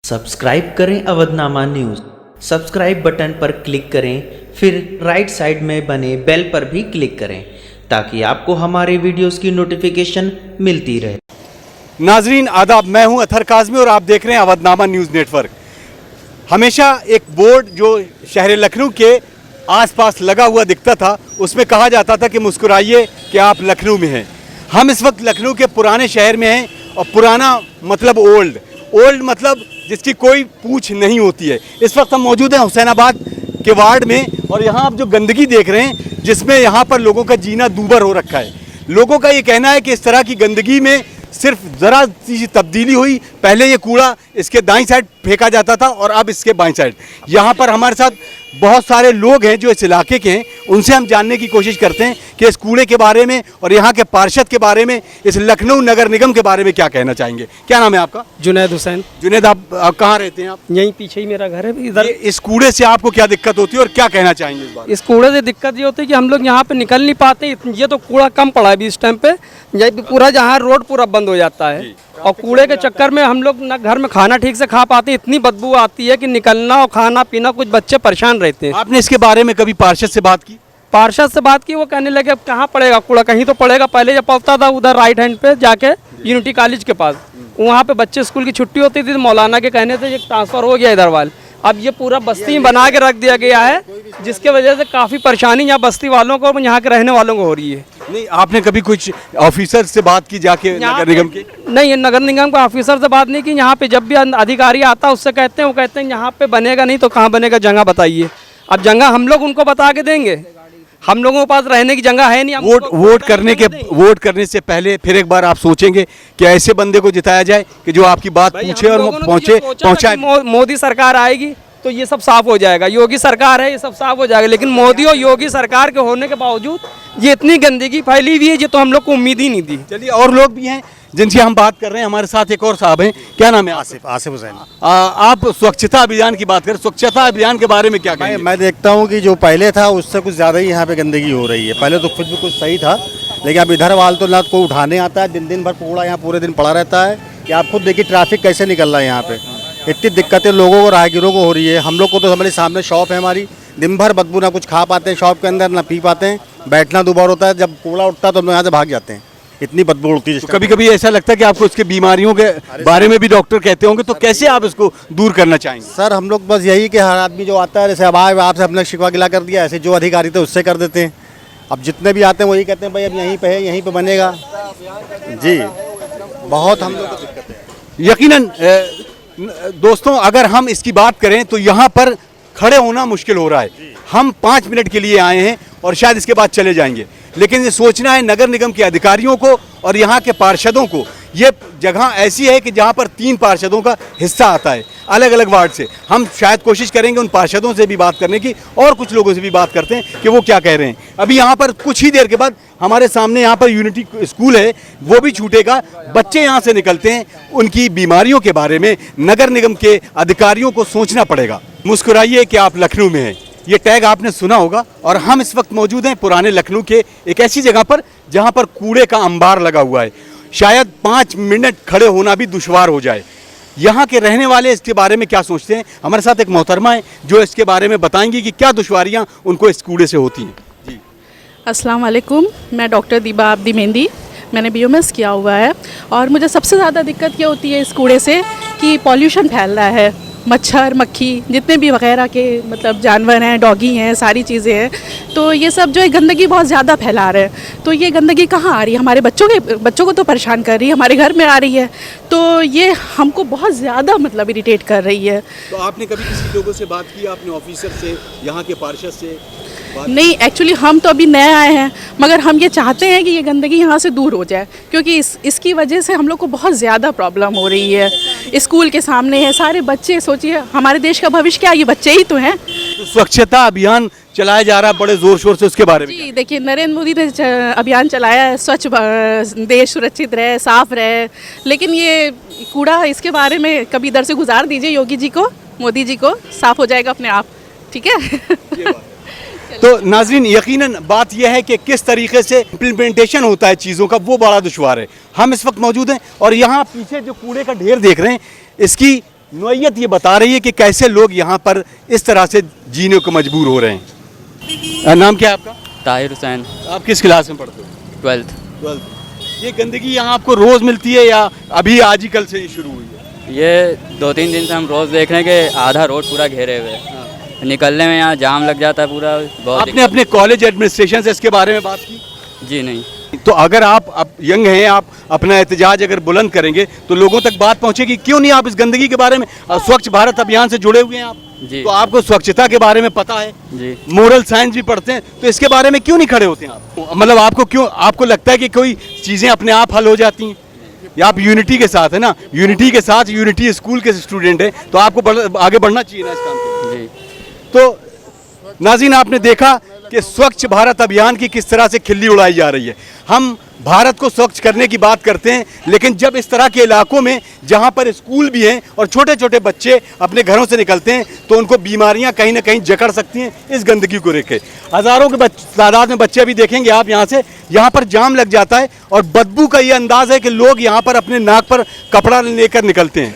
Subscribe करें Avadhnama news. Subscribe button पर click करें, फिर राइट साइड में बने बेल पर भी क्लिक करें ताकि आपको हमारे वीडियोस की नोटिफिकेशन मिलती रहे। नाजरीन आदाब, मैं हूं अथर काज़मी और आप देख रहे हैं अवधनामा न्यूज़ नेटवर्क। हमेशा एक बोर्ड जो शहर लखनऊ के आसपास लगा हुआ दिखता था, उसमें कहा जाता था कि मुस्कुराइए कि आप लखनऊ में हैं। हम इस वक्त लखनऊ के पुराने शहर में हैं और पुराना मतलब ओल्ड मतलब जिसकी कोई पूछ नहीं होती है। इस वक्त हम मौजूद हैं हुसैनाबाद के वार्ड में और यहाँ आप जो गंदगी देख रहे हैं, जिसमें यहाँ पर लोगों का जीना दूभर हो रखा है। लोगों का ये कहना है कि इस तरह की गंदगी में सिर्फ ज़रा सी तब्दीली हुई। पहले ये कूड़ा इसके दाईं साइड फेंका जाता था और अब इसके बाईं साइड। यहाँ पर हमारे साथ बहुत सारे लोग हैं जो इस इलाके के हैं, उनसे हम जानने की कोशिश करते हैं कि इस कूड़े के बारे में और यहाँ के पार्षद के बारे में, इस लखनऊ नगर निगम के बारे में क्या कहना चाहेंगे। क्या नाम है आपका? जुनैद हुसैन। जुनैद, आप कहाँ रहते हैं? आप यहीं पीछे ही मेरा घर है इधर। इस कूड़े से आपको क्या दिक्कत होती है और क्या कहना चाहेंगे इस बार? इस कूड़े से दिक्कत ये होती है कि हम लोग यहाँ पे निकल नहीं पाते। ये तो कूड़ा कम पड़ा है अभी इस टाइम पे, ये पूरा जहाँ रोड पूरा बंद हो जाता है और कूड़े के चक्कर में हम लोग ना घर में खाना ठीक से खा पाते, इतनी बदबू आती है कि निकलना और खाना पीना, कुछ बच्चे परेशान रहते हैं। आपने इसके बारे में कभी पार्षद से बात की? पार्षद से बात की, वो कहने लगे अब कहाँ पड़ेगा कूड़ा, कहीं तो पड़ेगा। पहले जब पड़ता था उधर राइट हैंड पे जाके यूनिटी कॉलेज के पास, वहाँ पे बच्चे स्कूल की छुट्टी होती थी तो मौलाना के कहने से ये ट्रांसफ़र हो गया इधर वाल। अब ये पूरा बस्ती में बना के रख दिया गया है, जिसके वजह से काफ़ी परेशानी यहाँ बस्ती वालों को और यहाँ के रहने वालों को हो रही है। नहीं, आपने कभी कुछ ऑफिसर से बात की जाके नगर निगम की? नहीं, नगर निगम का ऑफिसर से बात नहीं की। यहाँ पे जब भी अधिकारी आता है उससे कहते हैं, वो कहते हैं यहाँ पे बनेगा नहीं तो कहाँ बनेगा, जगह बताइए। अब जगह हम लोग उनको बता के देंगे, हम लोगों के पास रहने की जगह है नहीं। वोट करने से पहले फिर एक बार आप सोचेंगे कि ऐसे बंदे को जिताया जाए कि जो आपकी बात पूछे और पहुंचे। मोदी सरकार आएगी तो ये सब साफ हो जाएगा, योगी सरकार है ये सब साफ हो जाएगा, लेकिन मोदी और योगी सरकार के होने के बावजूद ये इतनी गंदगी फैली हुई है, ये तो हम लोग को उम्मीद ही नहीं थी। चलिए, और लोग भी हैं जिनसे हम बात कर रहे हैं। हमारे साथ एक और साहब हैं, क्या नाम है? आसिफ हुसैन। आप स्वच्छता अभियान की बात करें, स्वच्छता अभियान के बारे में क्या कहेंगे? मैं देखता हूँ कि जो पहले था उससे कुछ ज़्यादा ही यहाँ पे गंदगी हो रही है। पहले तो खुद भी कुछ सही था, लेकिन अब इधर वाल तो ना कोई उठाने आता है, दिन भर कूड़ा यहाँ पूरे दिन पड़ा रहता है कि आप खुद देखिए ट्रैफिक कैसे निकल रहा है यहाँ पे। इतनी दिक्कतें लोगों को, राहगीरों को हो रही है। हम लोग को तो हमारे सामने शॉप है हमारी, दिन भर बदबू, ना कुछ खा पाते हैं शॉप के अंदर, ना पी पाते हैं, बैठना दुबार होता है। जब कूड़ा उठता है तो हम यहाँ से भाग जाते हैं, इतनी बदबू उड़ती है। तो कभी कभी ऐसा लगता है कि आपको इसके बीमारियों के बारे में भी डॉक्टर कहते होंगे, तो कैसे आप इसको दूर करना चाहेंगे? सर, हम लोग बस यही कि हर आदमी जो आता है, जैसे अब आपसे हमने शिकवा गिला कर दिया, ऐसे जो अधिकारी थे उससे कर देते हैं। अब जितने भी आते हैं वही कहते हैं भाई अब यहीं पे है, यहीं पे बनेगा। जी, बहुत हम लोग को दिक्कत है। यकीनन दोस्तों, अगर हम इसकी बात करें तो यहाँ पर खड़े होना मुश्किल हो रहा है। हम 5 मिनट के लिए आए हैं और शायद इसके बाद चले जाएंगे, लेकिन ये सोचना है नगर निगम के अधिकारियों को और यहाँ के पार्षदों को। ये जगह ऐसी है कि जहाँ पर 3 पार्षदों का हिस्सा आता है अलग अलग वार्ड से। हम शायद कोशिश करेंगे उन पार्षदों से भी बात करने की और कुछ लोगों से भी बात करते हैं कि वो क्या कह रहे हैं। अभी यहाँ पर कुछ ही देर के बाद हमारे सामने यहाँ पर यूनिटी स्कूल है, वो भी छूटेगा। बच्चे यहाँ से निकलते हैं, उनकी बीमारियों के बारे में नगर निगम के अधिकारियों को सोचना पड़ेगा। मुस्कुराइए कि आप लखनऊ में हैं, ये टैग आपने सुना होगा। और हम इस वक्त मौजूद हैं पुराने लखनऊ के एक ऐसी जगह पर जहाँ पर कूड़े का अंबार लगा हुआ है। शायद 5 मिनट खड़े होना भी दुश्वार हो जाए। यहाँ के रहने वाले इसके बारे में क्या सोचते हैं? हमारे साथ एक मोहतरमा है जो इसके बारे में बताएंगी कि क्या दुश्वारियाँ उनको इस कूड़े से होती हैं। जी, अस्सलाम वालेकुम। मैं डॉक्टर दीबा आब्दी मेहंदी, मैंने BMS किया हुआ है और मुझे सबसे ज़्यादा दिक्कत ये होती है इस कूड़े से कि पॉल्यूशन फैल रहा है। मच्छर मक्खी जितने भी वगैरह के मतलब जानवर हैं, डॉगी हैं, सारी चीज़ें हैं, तो ये सब जो है गंदगी बहुत ज़्यादा फैला रहे हैं। तो ये गंदगी कहाँ आ रही है? हमारे बच्चों को तो परेशान कर रही है, हमारे घर में आ रही है, तो ये हमको बहुत ज़्यादा मतलब इरिटेट कर रही है। तो आपने कभी किसी लोगों से बात की, आपने ऑफिसर से, यहाँ के पार्षद से? नहीं, एक्चुअली हम तो अभी नए आए हैं, मगर हम ये चाहते हैं कि ये गंदगी यहाँ से दूर हो जाए, क्योंकि इसकी वजह से हम लोग को बहुत ज़्यादा प्रॉब्लम हो रही है। स्कूल के सामने है, सारे बच्चे, सोचिए हमारे देश का भविष्य क्या, ये बच्चे ही तो हैं। तो स्वच्छता अभियान चलाया जा रहा है बड़े ज़ोर शोर से, उसके बारे में? जी देखिए, नरेंद्र मोदी ने अभियान चलाया है, स्वच्छ देश सुरक्षित रहे, साफ रहे, लेकिन ये कूड़ा, इसके बारे में कभी इधर से गुजार दीजिए योगी जी को, मोदी जी को, साफ हो जाएगा अपने आप। ठीक है। तो नाजरीन, यकीनन बात यह है कि किस तरीके से इम्प्लीमेंटेशन होता है चीज़ों का, वो बड़ा दुश्वार है। हम इस वक्त मौजूद हैं और यहाँ पीछे जो कूड़े का ढेर देख रहे हैं, इसकी नौयत ये बता रही है कि कैसे लोग यहाँ पर इस तरह से जीने को मजबूर हो रहे हैं। नाम क्या है आपका? ताहिर हुसैन, आप किस क्लास में पढ़ते हो? 12th। ये गंदगी यहाँ आपको रोज मिलती है या अभी आज ही कल से ये शुरू हुई है? ये 2-3 दिन से हम रोज़ देख रहे हैं कि आधा रोड पूरा घेरे हुए हैं। निकलने में यहाँ जाम लग जाता है पूरा। बहुत आपने अपने कॉलेज एडमिनिस्ट्रेशन से इसके बारे में बात की? जी नहीं। तो अगर आप यंग हैं, आप अपना एहतजाज अगर बुलंद करेंगे तो लोगों तक बात पहुंचेगी। क्यों नहीं आप इस गंदगी के बारे में, स्वच्छ भारत अभियान से जुड़े हुए हैं आप, जी। तो आपको स्वच्छता के बारे में पता है, जी। मोरल साइंस भी पढ़ते हैं, तो इसके बारे में क्यों नहीं खड़े होते हैं आप? मतलब आपको क्यों, आपको लगता है कि कोई चीज़ें अपने आप हल हो जाती हैं? या आप यूनिटी के साथ है ना, यूनिटी के साथ, यूनिटी स्कूल के स्टूडेंट हैं, तो आपको आगे बढ़ना चाहिए ना इस काम के लिए। जी। तो नाज़रीन, आपने देखा कि स्वच्छ भारत अभियान की किस तरह से खिल्ली उड़ाई जा रही है। हम भारत को स्वच्छ करने की बात करते हैं, लेकिन जब इस तरह के इलाकों में जहां पर स्कूल भी हैं और छोटे छोटे बच्चे अपने घरों से निकलते हैं तो उनको बीमारियां कहीं ना कहीं जकड़ सकती हैं इस गंदगी को देख के। हज़ारों के तादाद में बच्चे अभी देखेंगे आप यहाँ पर जाम लग जाता है और बदबू का ये अंदाज़ है कि लोग यहाँ पर अपने नाक पर कपड़ा लेकर निकलते हैं।